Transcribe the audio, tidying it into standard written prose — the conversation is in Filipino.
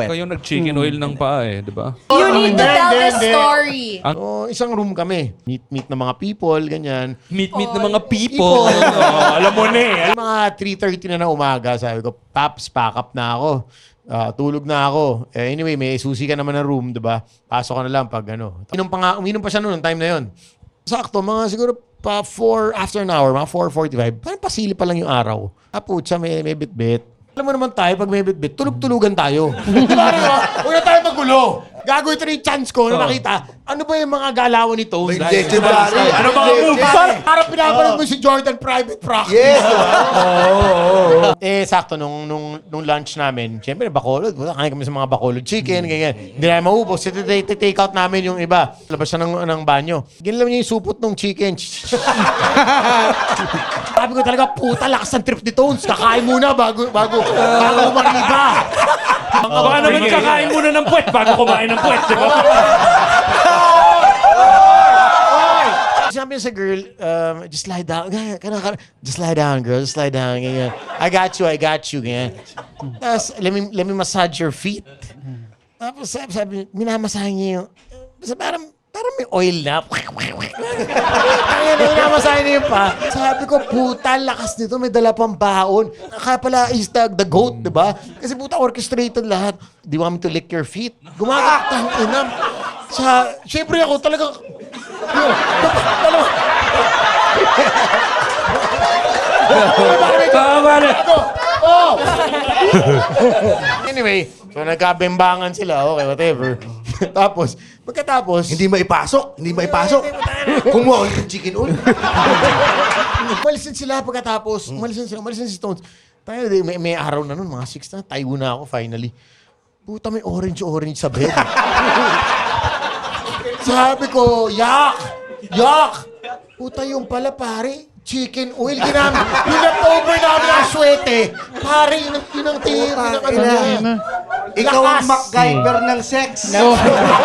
Kayo nag-chicken oil ng paa eh, di ba? You need to tell the story. Isang room kami. Meet ng mga people, ganyan. Meet ng mga people. Alam mo na eh. Mga 3:30 na umaga, sabi ko, Paps, pack up na ako. Tulog na ako. Anyway, may susi ka naman ng room, di ba? Pasok ka na lang pag ano. Uminom pa siya noon, time na yon. Sakto, mga siguro pa 4 after an hour, mga 4:45. Parang pasili pa lang yung araw. Putsa, may bit-bit. Alam mo naman tayo, pag may bit-bit, tulog-tulugan tayo. Diba? Huwag na tayo magulo. Gagawin ito na yung chance ko na makita. Ano ba yung mga galawan ni Tones? Ano mga moves? Parang pinapanood mo si Jordan Private Practice. Yes! Sakto, nung lunch namin, siyempre, Bacolod. Kain kami sa mga Bacolod chicken, ganyan. Hindi na maubos. Take out namin yung iba. Labas siya ng banyo. Ginilam niya yung supot ng chicken. Sabi ko talaga, puta, lakas ng trip ni Tones. Kakain muna bago umariba. Baka naman kakain muna ng puwet bago kumain ng puwet. Sabi niya sa girl, just lie down. Just lie down, girl. Just lie down. Ganyan. I got you. Ganyan. Tapos, let me massage your feet. Tapos sabi niya, minamasahe niya yung, parang may oil na. Minamasahe niya yung pa. Sabi ko, puta, lakas nito. May dala pang baon. Kaya pala is the goat, di ba? Kasi puta, orchestrated lahat. Do you want me to lick your feet? Gumagakatang inam. Siyempre ako talagang, Anyway, so nagkabembangan sila, okay, whatever. Pagkatapos, Hindi maipasok. Kumuha ulit ng chicken oil. umalisin sila pagkatapos. Umalisin si Stones. Tayo, may araw na nun, mga 6 na, tayo na ako finally. Puta, may orange sa bed. Sabi ko, yak! Puta, yung pala, pare, chicken oil ginamit. Yung leftover namin ang swete. Pare, yun ang tira ng ano niya. Ikaw ang MacGyver ng sex. Ganun na nga.